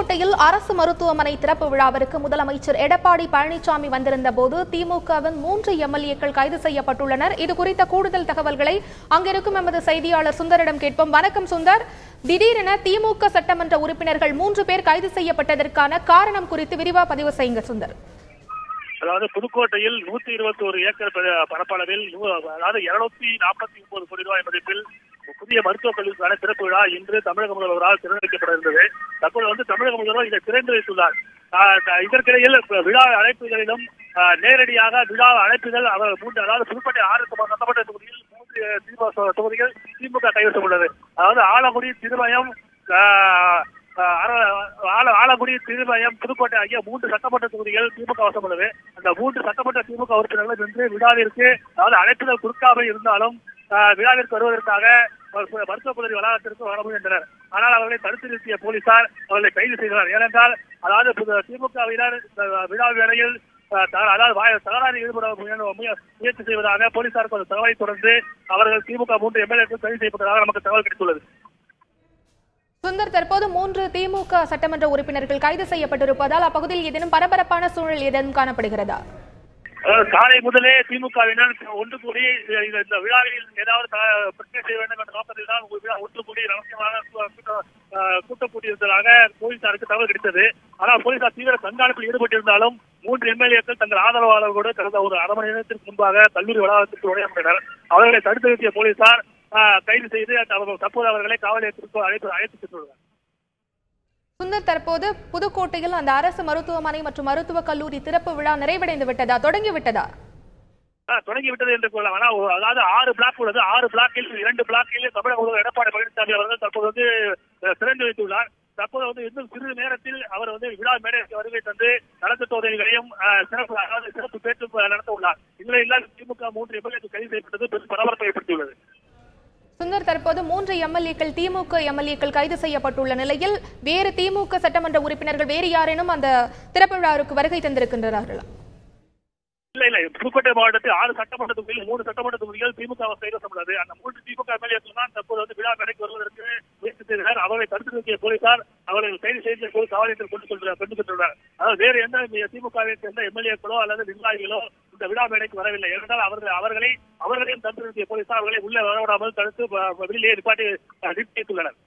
புதுக்கோட்டையில் அரசு மருத்துவமனை திறப்பு விழாவிற்கு முதலமைச்சர் எடப்பாடி பழனிசாமி வந்திருந்த போது திமுகவின் 3 எம்எல்ஏக்கள் கைது செய்யப்பட்டுள்ளனர். இது குறித்த கூடுதல் தகவல்களை அங்கிருக்கும் எமது செய்தியாளர் சுந்தரிடம் கேட்போம். வணக்கம் சுந்தர், திடீரென திமுக சட்டமன்ற உறுப்பினர்கள் 3 பேர் கைது செய்யப்பட்டதற்கான காரணம் குறித்து விரிவா பதிவு செய்யுங்க சுந்தர். அதாவது புதுக்கோட்டையில் 121 ஏக்கர் பரப்பளவில் அதாவது 249 கோடி ரூபாய் மதிப்பில் புதிய மருத்துவக் கல்லூரிக்கான திறப்பு விழா இன்று தமிழக முதல்வரால் திறந்து வைக்கப்பட இருந்தது. தற்போது தமிழக முதல்வர் இதை திறந்து வைத்துள்ளார். இதற்கிடையில் விழா அழைப்புகளிலும் நேரடியாக விழா அழைப்புகள் அவர் அதாவது புதுக்கோட்டை 6 சட்டமன்ற தொகுதியில் 3 தொகுதிகள் திமுக கைவசம் உள்ளது. அதாவது ஆலங்குடி, திருமயம், ஆலங்குடி, திருமயம், புதுக்கோட்டை ஆகிய 3 சட்டமன்ற தொகுதிகள் திமுக வசம் உள்ளது. அந்த 3 சட்டமன்ற திமுக உறுப்பினர்கள் இன்று விழாவிற்கு அதாவது அழைப்புகள் கொடுக்காமல் இருந்தாலும் விழாவிற்கு வருவதற்காக மருத்துவக் கல்லூரி வளாகத்திற்கு வர முயன்றனர். ஆனால் அவர்களை தடுத்து நிறுத்திய போலீசார் அவர்களை கைது செய்தனர். ஏனென்றால் அதாவது திமுகவினர் விழா வேளையில் அதாவது தகராறு ஈடுபட முயற்சி செய்வதாக போலீசாருக்கு அந்த தகவலை தொடர்ந்து அவர்கள் திமுக 3 எம்எல்ஏக்கள் கைது செய்யப்பட்டதாக நமக்கு தகவல் கிடைத்துள்ளது. சுந்தர், தற்போது 3 திமுக சட்டமன்ற உறுப்பினர்கள் கைது செய்யப்பட்டிருப்பதால் அப்பகுதியில் ஏதேனும் பரபரப்பான சூழல் ஏதேனும் காணப்படுகிறதா? காலை முதலே திமுகவினர் ஒன்று கூடி இந்த விழாவில் ஏதாவது பிரச்சனை செய்ய வேண்டும் என்ற நோக்கத்தில் தான் ஒன்று கூடி ரகசியமாக கூட்டம் கூட்டியிருந்ததாக போலீசாருக்கு தகவல் கிடைத்தது. ஆனால் போலீசார் தீவிர கண்காணிப்பில் ஈடுபட்டிருந்தாலும் 3 எம்எல்ஏக்கள் தங்கள் ஆதரவாளர்களோடு கடந்த ஒரு அரை மணி நேரத்திற்கு முன்பாக கல்லூரி வளாகத்திற்கு நுழைந்தனர். அவர்களை தடுத்து நிறுத்திய போலீசார் கைது செய்து தற்போது அவர்களை காவல் நிலையத்திற்கு அழைத்து சென்றுள்ளனர். சுந்தர், தற்போது புதுக்கோட்டையில் அந்த அரசு மருத்துவமனை மற்றும் மருத்துவக் கல்லூரி திறப்பு விழா நிறைவடைந்து விட்டதா, தொடங்கிவிட்டதா? தொடங்கிவிட்டது என்று கொள்ளலாம். ஆனால் அதாவது 6 பிளாக் உள்ளது. 6 பிளாக்கில் 2 பிளாக்கில் தமிழக முதல்வர் எடப்பாடி பழனிசாமி அவர்கள் தற்போது திறந்து வைத்துள்ளார். தற்போது இன்னும் சிறிது நேரத்தில் அவர் விழா மேடைக்கு வருகை தந்து நலத்திட்ட உதவிகளையும் சிறப்பு பேச்சு நடத்த உள்ளார். இந்நிலையில் திமுக 3 எம்எல்ஏக்கள் கைது செய்யப்பட்டது பெரும் பரபரப்பை ஏற்படுத்தியுள்ளது. சுந்தர், தற்போது 3 எம்எல்ஏக்கள் திமுக எம்எல்ஏக்கள் கைது செய்யப்பட்டுள்ள நிலையில் வேறு திமுக சட்டமன்ற உறுப்பினர்கள் வேறு யாரேனும் அந்த திறப்பு விழாவிற்கு வருகை தந்திருக்கின்றார்களா? இல்ல, புதுக்கோட்டை மாவட்டத்தில் 6 சட்டமன்ற தொகுதியில் 3 சட்டமன்ற தொகுதிகள் திமுக கைவசம் உள்ளது. அந்த 3 திமுக எம்எல்ஏக்கள் தான் தற்போது விழா மேடைக்கு வருவதற்கு முயற்சி செய்தனர். அவர்களை தடுத்து நிறுத்திய போலீசார் அவர்களை கைது செய்து காவல் நிலையத்தில் கொண்டு சென்றுள்ளனர். அதாவது வேறு எந்த திமுகவை சேர்ந்த எம்எல்ஏக்களோ அல்லது நிர்வாகிகளோ இந்த விழா மேடைக்கு வரவில்லை. ஏனென்றால் அவர்களையும் தடுத்து நிறுத்திய போலீசார் அவர்களை உள்ளே வரவிடாமல் தடுத்து வெளியே நிப்பாட்டி நிறுத்தியுள்ளனர்.